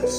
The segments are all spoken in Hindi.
क्या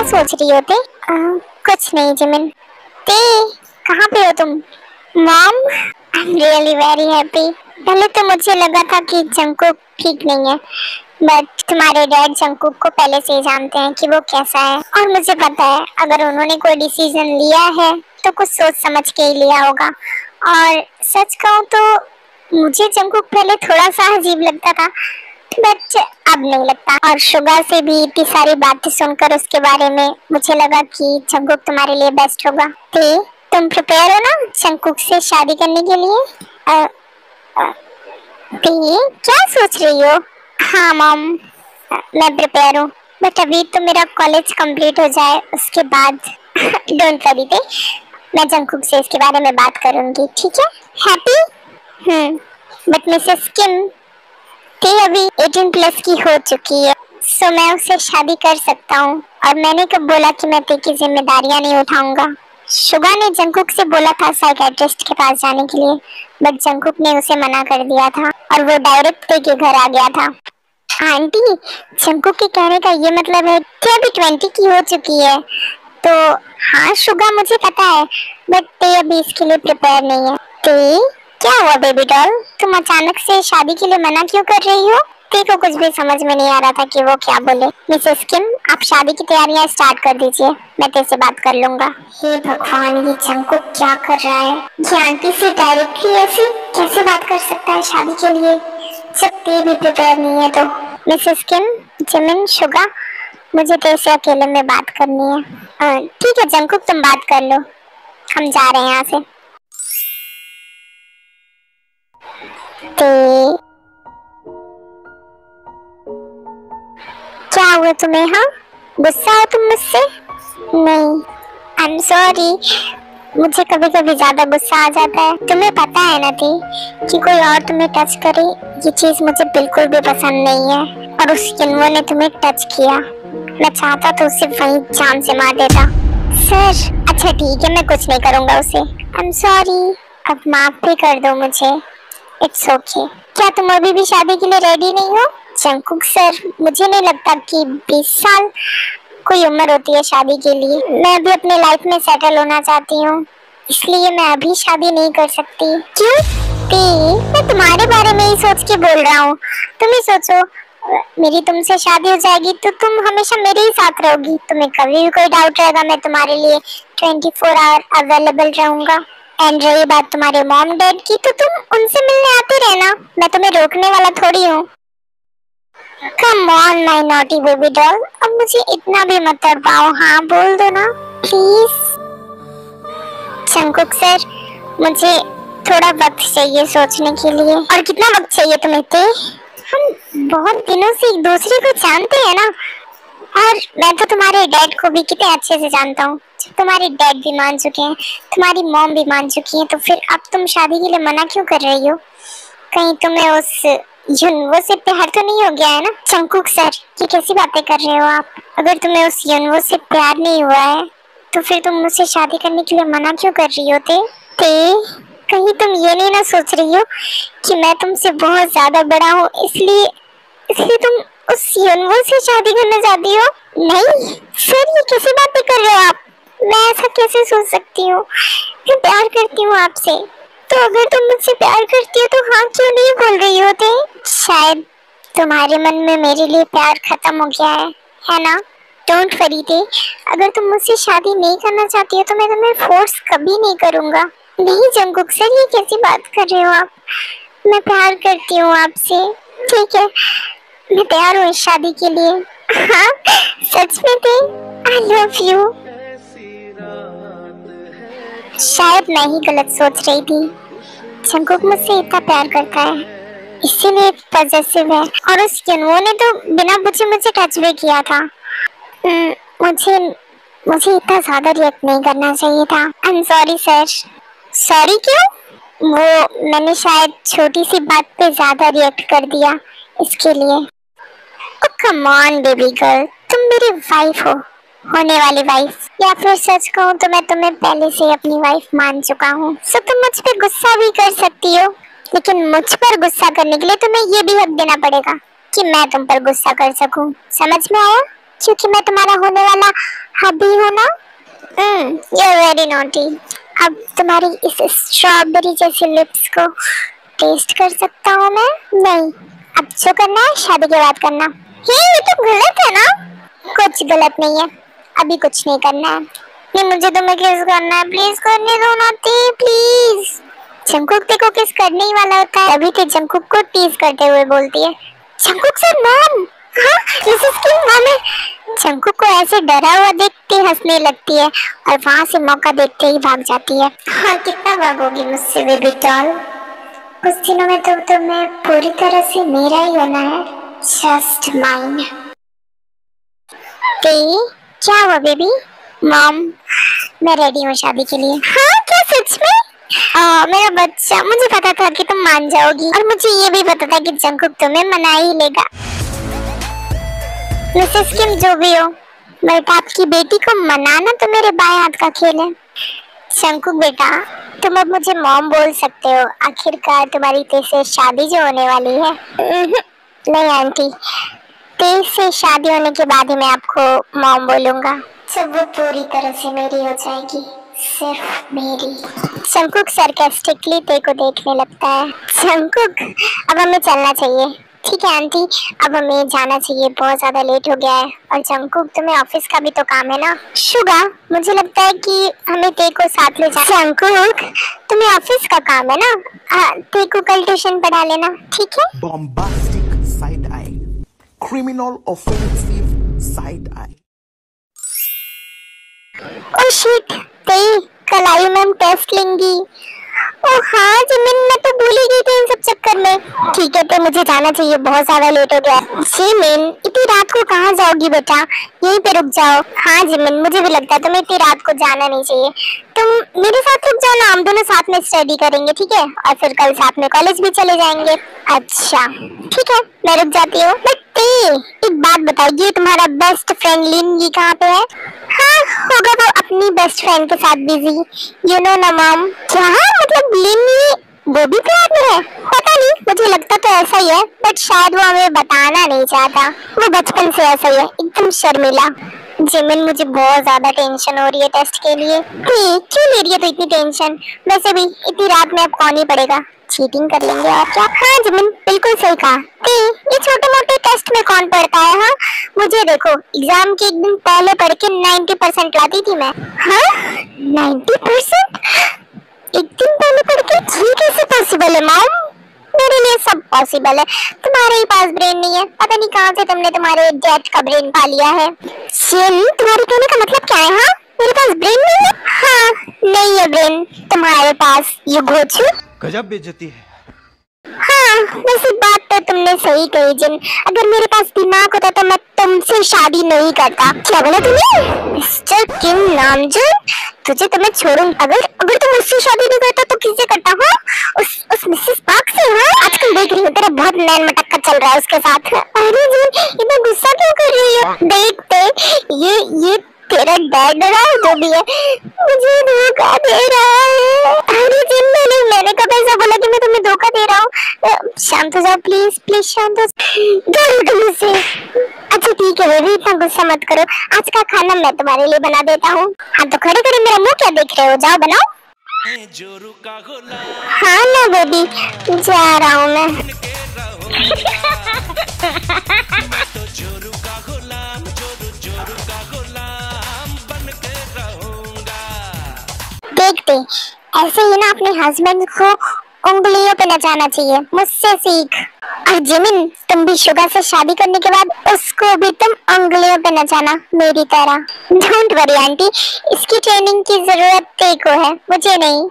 सोच रही हो ते? कुछ नहीं जिमिन। ते कहाँ पे हो तुम? Mom, I am really very happy. पहले तो मुझे लगा था कि जंगकुक ठीक नहीं है, बट तुम्हारे डैड जंगकुक को पहले से ही जानते हैं कि वो कैसा है, और मुझे पता है अगर उन्होंने कोई डिसीजन लिया है तो कुछ सोच समझ के ही लिया होगा। और सच कहूँ तो मुझे जंगकुक पहले थोड़ा सा अजीब लगता था, बट अब नहीं लगता। और शुगा से भी इतनी सारी बातें सुनकर उसके बारे में मुझे लगा कि जंगकुक तुम्हारे लिए बेस्ट होगा। ते तुम प्रिपेयर हो ना जंगकुक से शादी करने के लिए? ते क्या सोच रही हो? हाँ मॉम, मैं प्रिपेयर हूँ, बट अभी तो मेरा कॉलेज कंप्लीट हो जाए उसके बाद। डोंट वरी ते, मैं जंगकुक से इसके बारे में बात करूंगी, ठीक है? हैप्पी? बट मिसेस किम, ते अभी 18 प्लस की हो चुकी है, सो मैं उससे शादी कर सकता हूँ। और मैंने कब बोला कि मैं ते की जिम्मेदारियां नहीं उठाऊंगा? शुगा ने जंगकुक से बोला था साइकियाट्रिस्ट के पास जाने के लिए, बट जंगकुक ने उसे मना कर दिया था और वो डायरेक्ट ते के घर आ गया था। आंटी, जंगकुक के कहने का ये मतलब है कि अभी 20 की हो चुकी है। तो हाँ शुगा, मुझे पता है, बट ते अभी इसके लिए प्रिपेयर नहीं है। ते क्या हुआ बेबी डॉल, तुम अचानक से शादी के लिए मना क्यों कर रही हो? ते को कुछ भी समझ में नहीं आ रहा था कि वो क्या बोले। मिसेस किम, आप शादी की तैयारियां स्टार्ट कर दीजिए, मैं ते से बात कर लूंगा। हे भगवान, ये जंगकुक क्या कर रहा है? ये आंटी से डायरेक्टली ऐसे कैसे बात कर सकता है शादी के लिए, जब ते भी प्रिपेयर नहीं है? तो मिसेस किम, जिमिन, शुगा, मुझे ते से अकेले में बात करनी है। ठीक है जंगकुक, तुम बात कर लो, हम जा रहे हैं यहाँ से। ते क्या हुआ तुम्हें? हाँ, गुस्सा हो तुम मुझसे? नहीं, आई एम सॉरी, मुझे कभी कभी ज्यादा गुस्सा आ जाता है। तुम्हें पता है ना थी कि कोई और तुम्हें टच करे, ये चीज मुझे बिल्कुल भी पसंद नहीं है। और उस किन्वो ने तुम्हें टच किया, मैं चाहता तो उसे वहीं जान से मार देता। सर, अच्छा ठीक है, मैं कुछ नहीं करूँगा उसे। आई एम सॉरी, अब माफ भी कर दो मुझे। It's okay. क्या तुम अभी भी शादी के लिए रेडी नहीं हो? जंगकुक सर, मुझे नहीं लगता कि 20 साल कोई उम्र होती है शादी के लिए। मैं अभी अपने लाइफ में सेटल होना चाहती हूँ, इसलिए मैं अभी शादी नहीं कर सकती। क्यों? मैं तुम्हारे बारे में ही सोच के बोल रहा हूँ। तुम ही सोचो, मेरी तुमसे शादी हो जाएगी तो तुम हमेशा मेरे ही साथ रहोगी। तुम्हें कभी भी कोई डाउट रहेगा, मैं तुम्हारे लिए 24 आवर अवेलेबल रहूंगा। एंड रही बात तुम्हारे मॉम डैड की, तो तुम उनसे मिलने आते रहना, मैं तुम्हें रोकने वाला थोड़ी हूँ। Come on my naughty baby doll, अब मुझे इतना भी मत तड़पाओ। हाँ बोल दो ना प्लीज। जंगकुक सर, मुझे थोड़ा वक्त चाहिए सोचने के लिए। और कितना वक्त चाहिए तुम्हें? ते हम बहुत दिनों से एक दूसरे को जानते हैं ना, और मैं तो तुम्हारे डैड को भी कितने अच्छे से जानता हूँ। तुम्हारे डैड भी मान चुके हैं, तुम्हारी मॉम भी मान चुकी है, तो फिर अब तुम शादी के लिए मना क्यों कर रही हो? कहीं तुम्हें उस युनवो से प्यार तो नहीं हो गया है ना? जंगकुक सर, ये कैसी बातें कर रहे हो आप? अगर तुम्हें उस युनवो से प्यार नहीं हुआ है तो फिर तुम मुझसे शादी करने के लिए मना क्यों कर रही हो? कहीं तुम ये नहीं ना सोच रही हो कि मैं तुमसे बहुत ज्यादा बड़ा हूँ, इसलिए तुम उस युनवो से शादी करना चाहती हो? नहीं सर, ये कैसी बातें कर रहे हो आप? मैं ऐसा कैसे सोच सकती हूँ? मैं प्यार करती हूँ आपसे। तो अगर तुम मुझसे प्यार करती हो तो हाँ क्यों नहीं बोल रही होते? शायद तुम्हारे मन में मेरे लिए प्यार खत्म हो गया है ना? डोंट वरी थे, अगर तुम मुझसे शादी नहीं करना चाहती हो तो मैं तुम्हें फोर्स कभी नहीं करूँगा। नहीं जंगकुक सर, ये कैसी बात कर रहे हो आप? मैं प्यार करती हूँ आपसे। ठीक है, मैं तैयार हूँ इस शादी के लिए। हाँ सच में थे, आई लव यू। शायद मैं ही गलत सोच रही थी। जंगकुक मुझसे इतना प्यार करता है, इसीलिए पॉसेसिव है। और उस युनवो ने तो बिना पूछे मुझे टच भी किया था। मुझे इतना ज्यादा रिएक्ट नहीं करना चाहिए था। I am sorry sir. Sorry क्यों? वो मैंने शायद छोटी सी बात पे ज्यादा रिएक्ट कर दिया, इसके लिए। ओ कम ऑन बेबी गर्ल, तुम मेरी वाइफ हो, होने वाली वाइफ, या फिर सच कहूँ तो मैं तुम्हें पहले से अपनी वाइफ मान चुका हूँ। सो तुम मुझ पे गुस्सा भी कर सकती हो, लेकिन मुझ पर गुस्सा करने के लिए तुम्हें ये भी हक देना पड़ेगा कि मैं तुम पर गुस्सा कर सकूं। समझ में आया? क्योंकि मैं तुम्हारा होने वाला हबी हूँ ना। You are very naughty. अब तुम्हारी इस स्ट्रॉबेरी जैसी लिप्स को टेस्ट कर सकता हूँ मैं? नहीं, अब जो करना है शादी के बाद करना। ये तो गलत है ना? कुछ गलत नहीं है, अभी कुछ नहीं करना है। नहीं, मुझे तुम्हें किस करना है, प्लीज करने दो नाती, प्लीज। जंकुक देखो किस करने ही वाला होता है, अभी तो जंकुक को टीज करते हुए बोलती है, जंकुक सर मैम। हाँ, मिसेस किम मैम है। जंकुक को ऐसे डरा हुआ देख के हंसने लगती है और वहाँ से मौका देखते ही भाग जाती है। हाँ, कितना भागोगी मुझसे बेबी डॉल? कुछ दिनों में तो तुम्हें पूरी तरह से मेरा ही होना है, जस्ट माइन। क्या हुआ बेबी? मॉम, मैं रेडी हूँ शादी के लिए। हाँ, क्या सच में? मेरा बच्चा, मुझे पता था कि तुम मान जाओगी, और मुझे ये भी पता था कि जंकुक तुम्हें मना ही लेगा। मिसेस किम जो भी हो, बट आपकी बेटी को मनाना तो मेरे बाएं हाथ का खेल है। जंकुक बेटा, तुम अब मुझे मॉम बोल सकते हो, आखिरकार तुम्हारी तेज से शादी जो होने वाली है। नहीं आंटी, तेज से शादी होने के बाद ही मैं आपको मॉम बोलूंगा, जब वो पूरी तरह से मेरी हो जाएगी, सिर्फ मेरी। जंकुक सरकास्टिकली ते को देखने लगता है। जंकुक, अब हमें चलना चाहिए। ठीक है आंटी, अब हमें जाना चाहिए, बहुत ज्यादा लेट हो गया है। और जंकुक, तुम्हें ऑफिस का भी तो काम है ना। शुगा, मुझे लगता है कि हमें ते को साथ ले जाना। जंकुक, तुम्हें ऑफिस का काम है ना, ते को कल ट्यूशन पढ़ा लेना, ठीक है? Bombastic side eye, criminal offensive side eye. Oh shit, ते कल आयु मैम टेस्ट लेंगी। ओ हाँ जिमिन, मैं तो भूल ही गई थी इन सब चक्कर में। ठीक है, तो मुझे जाना चाहिए, बहुत ज्यादा लेट हो गया। जिमिन, इतनी रात को कहाँ जाओगी बेटा, यहीं पे रुक जाओ। हाँ जिमिन, मुझे भी लगता है तुम्हें इतनी रात को जाना नहीं चाहिए, तुम मेरे साथ रुक जाओ ना, हम दोनों साथ में स्टडी करेंगे, ठीक है? और फिर कल साथ में कॉलेज भी चले जाएंगे। अच्छा ठीक है, मैं रुक जाती हूँ। बट एक बात बताइए, तुम्हारा बेस्ट फ्रेंड लिन ये कहाँ पे है? हाँ, होगा वो अपनी बेस्ट फ्रेंड के साथ बिजी, यू नो ना मॉम। क्या मतलब लिन वो भी प्यार में है? पता नहीं, मुझे लगता तो ऐसा ही है, बट शायद वो हमें बताना नहीं चाहता, वो बचपन से ऐसा ही है, एकदम शर्मिला। जिमिन, मुझे बहुत ज्यादा टेंशन हो रही है टेस्ट के लिए। क्यों ले रही है तो इतनी टेंशन? वैसे भी इतनी रात में अब कौन ही पड़ेगा, चीटिंग कर लेंगे और क्या। हाँ जिमिन, बिल्कुल सही कहा। ये छोटे मोटे टेस्ट में कौन पढ़ता है? हाँ, मुझे देखो, एग्जाम के एक दिन पहले पढ़ के 90% लाती थी मैं। हाँ 90%? एक दिन पहले पढ़ के? ये कैसे पॉसिबल है मॉम? मेरे लिए सब पॉसिबल है, तुम्हारे ही पास ब्रेन नहीं है, पता नहीं कहाँ से तुमने तुम्हारे डैड का ब्रेन पा लिया है। तुम्हारे कहने का मतलब क्या है? हाँ, मेरे पास ब्रेन नहीं है? हाँ, नहीं है ब्रेन तुम्हारे पास, ये घोचू। गजब बेइज्जती है। हाँ, वैसे बात तो तुमने सही कही जिन, अगर मेरे पास दिमाग होता तो मैं तुमसे शादी नहीं करता। क्या बोला तुमने? मिस्टर किम नामजून, तुझे तो मैं छोड़ूंगी, अगर तुम मुझसे शादी नहीं करता तो किससे करता? हाँ, उस मिसेस पार्क से। हाँ, आजकल देख रही हूँ तेरा बहुत नैन मटक्का चल रहा है उसके साथ। अरे जिन, इतना गुस्सा क्यों कर रही हो? देखते ये तेरा डैड रहा है जो भी है, मुझे धोखा दे रहा है। अरे जिन, मैंने कब ऐसा बोला कि मैं तुम्हें धोखा दे रहा हूँ? शांत हो जाओ प्लीज, प्लीज शांत हो जाओ मुझसे। अच्छा ठीक है बेबी, इतना गुस्सा मत करो, आज का खाना मैं तुम्हारे लिए बना देता हूँ। हाँ तो खड़े खड़े मेरा मुंह क्या देख रहे हो, जाओ बनाओ। हाँ ना बेबी, जा रहा हूँ मैं। देखते ऐसे ही ना अपने हस्बैंड को उंगलियों पे नचाना चाहिए, मुझसे सीख। और जिमिन, तुम भी शुगा से शादी करने के बाद उसको भी तुम उंगलियों पे नचाना मेरी तरह। डोंट वरी आंटी, इसकी ट्रेनिंग की जरूरत ते को है, मुझे नहीं।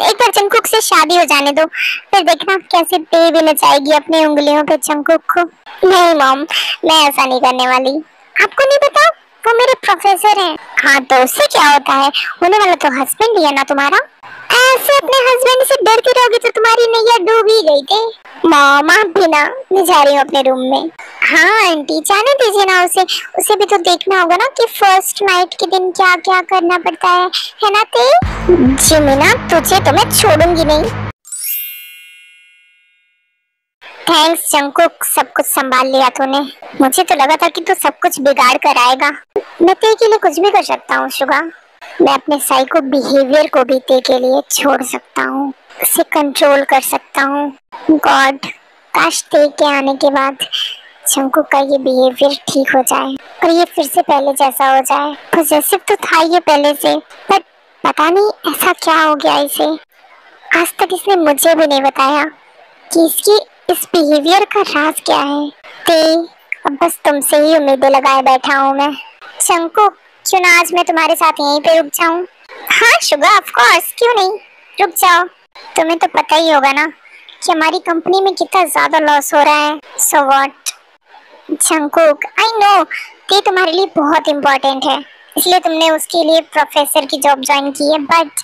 एक बार जंकुक से शादी हो जाने दो, फिर देखना कैसे ते भी नचाएगी अपनी उंगलियों पे जंकुक को। नहीं मॉम, मैं ऐसा नहीं करने वाली। आपको नहीं पता, वो मेरे प्रोफेसर हैं। हाँ तो उससे क्या होता है, होने वाला तो हस्बैंड ही है ना तुम्हारा। ऐसे अपने हस्बैंड से डरती रहोगी तो तुम्हारी नैया डूब ही गई थी। मामा भी ना, मैं जा रही हूँ अपने रूम में। हाँ आंटी जाने दीजिए ना उसे, उसे भी तो देखना होगा ना कि फर्स्ट नाइट के दिन क्या क्या करना पड़ता है ना ते? जी मीना तुझे तो मैं छोड़ूंगी नहीं। थैंक्स जंकुक, सब कुछ संभाल लिया तूने। मुझे तो लगा था कि तू सब कुछ बिगाड़ कर आएगा। मैं ते के लिए कुछ भी कर सकता हूँ शुगा। मैं अपने साइको बिहेवियर को भी ते के लिए छोड़ सकता हूँ, उसे कंट्रोल कर सकता हूँ। गॉड, काश ते के आने के बाद जंकुक का ये बिहेवियर ठीक हो जाए और ये फिर से पहले जैसा हो जाए। पॉसेसिव तो था ये पहले से, पर पता नहीं ऐसा क्या हो गया इसे। आज तक इसने मुझे भी नहीं बताया कि इसकी इस बिहेवियर का राज क्या है। ते अब बस तुमसे ही उम्मीदें लगाए बैठा हूँ मैं। जंकुक क्यों ना आज मैं तुम्हारे साथ यहीं पे रुक जाऊं? हाँ शुगा ऑफ कोर्स, क्यों नहीं, रुक जाओ। तुम्हें तो पता ही होगा ना कि हमारी कंपनी में कितना ज्यादा लॉस हो रहा है। So what Jungkook, I know ते तुम्हारे लिए बहुत इम्पोर्टेंट है, इसलिए तुमने उसके लिए प्रोफेसर की जॉब ज्वाइन की है, बट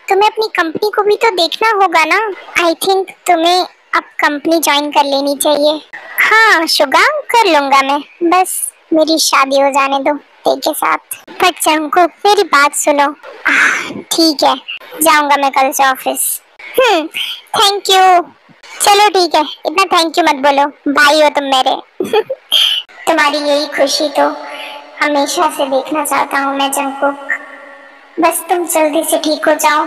तुम्हें अपनी कंपनी को भी तो देखना होगा ना। आई थिंक तुम्हें अब कंपनी ज्वाइन कर लेनी चाहिए। हाँ शुगा कर लूंगा मैं, बस मेरी शादी हो जाने दो ते के साथ। पर जंकुक मेरी बात सुनो। ठीक है जाऊंगा मैं कल से ऑफिस। Thank you. चलो ठीक है, इतना थैंक यू मत बोलो, भाई हो तुम मेरे। तुम्हारी यही खुशी तो हमेशा से देखना चाहता हूँ मैं जंकुक, बस तुम जल्दी से ठीक हो जाओ।